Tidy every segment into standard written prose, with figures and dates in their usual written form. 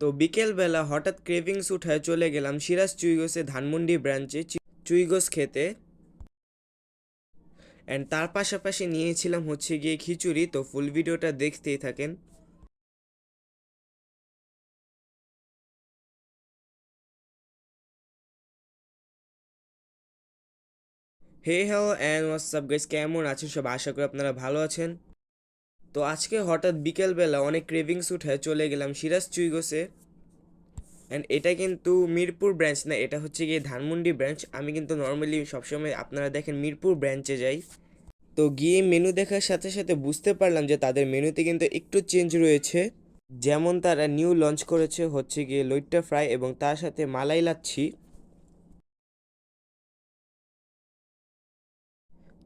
তো বিকেলবেলা হঠাৎ ক্রেভিংস উঠায় চলে গেলাম সিরাজ চুইগোসে ধানমন্ডি ব্রাঞ্চে চুইগোস খেতে। অ্যান্ড তার পাশাপাশি নিয়েছিলাম হচ্ছে গিয়ে খিচুড়ি। তো ফুল ভিডিওটা দেখতেই থাকেন। Hey hello and WhatsApp guys, কেমন আছেন সব? আশা করি আপনারা ভালো আছেন। তো আজকে হঠাৎ বিকেলবেলা অনেক ক্রেভিংস উঠায় চলে গেলাম সিরাজ চুইগোসে। অ্যান্ড এটা কিন্তু মিরপুর ব্রাঞ্চ না, এটা হচ্ছে গিয়ে ধানমন্ডি ব্রাঞ্চ। আমি কিন্তু নর্মালি সবসময় আপনারা দেখেন মিরপুর ব্রাঞ্চে যাই। তো গিয়ে মেনু দেখার সাথে সাথে বুঝতে পারলাম যে তাদের মেনুতে কিন্তু একটু চেঞ্জ রয়েছে। যেমন তারা নিউ লঞ্চ করেছে হচ্ছে গিয়ে লইট্টা ফ্রাই এবং তার সাথে মালাই লাচ্ছি।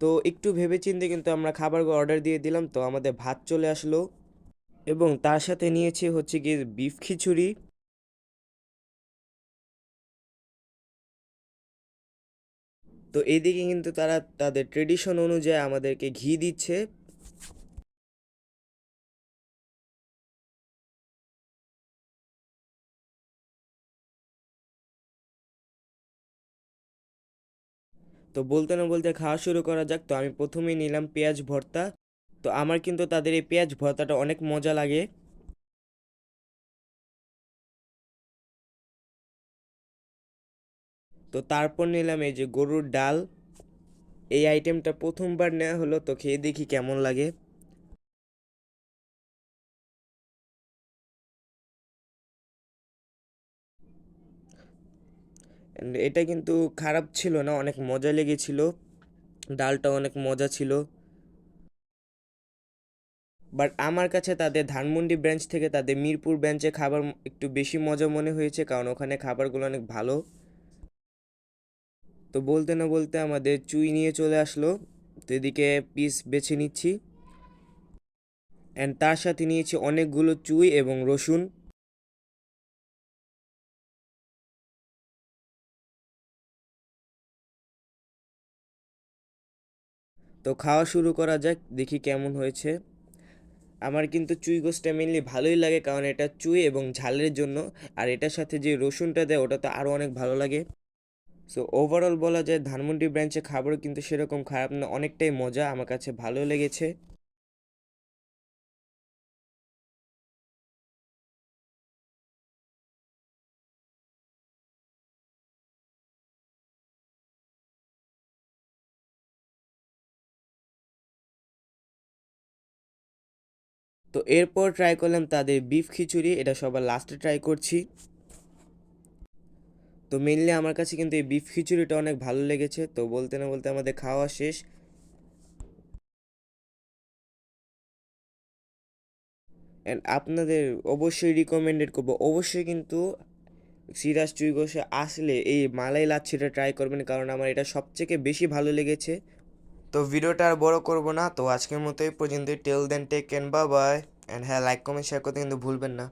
তো একটু ভেবেচিন্তে কিন্তু আমরা খাবারগুলো অর্ডার দিয়ে দিলাম। তো আমাদের ভাত চলে আসলো এবং তার সাথে নিয়েছি হচ্ছে গিয়ে বিফ খিচুড়ি। তো এইদিকে কিন্তু তারা তাদের ট্রেডিশন অনুযায়ী আমাদেরকে ঘি দিচ্ছে। তো বলতে না বলতে খাওয়া শুরু করা যাক। তো আমি প্রথমেই নিলাম পেঁয়াজ ভর্তা। তো আমার কিন্তু তাদের এই পেঁয়াজ ভর্তাটা অনেক মজা লাগে। তো তারপর নিলাম এই যে গরুর ডাল। এই আইটেমটা প্রথমবার নেওয়া হলো, তো খেয়ে দেখি কেমন লাগে। And এটা কিন্তু খারাপ ছিল না, অনেক মজা লেগেছিল। ডালটা অনেক মজা ছিল। বাট আমার কাছে তাদের ধানমন্ডি ব্রাঞ্চ থেকে তাদের মিরপুর ব্রাঞ্চে খাবার একটু বেশি মজা মনে হয়েছে, কারণ ওখানে খাবারগুলো অনেক ভালো। তো বলতে না বলতে আমাদের চুই নিয়ে চলে আসলো। তো এদিকে পিস বেছে নিচ্ছি। অ্যান্ড তার সাথে নিয়েছি অনেকগুলো চুই এবং রসুন। তো খাওয়া শুরু করা যাক, দেখি কেমন হয়েছে। আমার কিন্তু চুই গোসটা মেনলি ভালোই লাগে, কারণ এটা চুই এবং ঝালের জন্য। আর এটার সাথে যে রসুনটা দেয় ওটা তো আরও অনেক ভালো লাগে। সো ওভারঅল বলা যায় ধানমন্ডি ব্রাঞ্চে খাবারও কিন্তু সেরকম খারাপ না, অনেকটাই মজা, আমার কাছে ভালো লেগেছে। তো এরপর ট্রাই করলাম তাদের বিফ খিচুড়ি, এটা সবার লাস্টে ট্রাই করছি। তো মেনলি আমার কাছে কিন্তু এই বিফ খিচুড়িটা অনেক ভালো লেগেছে। তো বলতে না বলতে আমাদের খাওয়া শেষ। অ্যান্ড আপনাদের অবশ্যই রিকমেন্ডেড করবো, অবশ্যই কিন্তু সিরাজ চুইগোসে আসলে এই মালাই লাচ্ছিটা ট্রাই করবেন, কারণ আমার এটা সবথেকে বেশি ভালো লেগেছে। তো ভিডিওটা আর বড় করব না, তো আজকের মতো এই পর্যন্ত। টেল দেন টেক কেন, বাই বাই। অ্যান্ড হ্যাঁ, লাইক কমেন্ট শেয়ার করতে কিন্তু ভুলবেন না।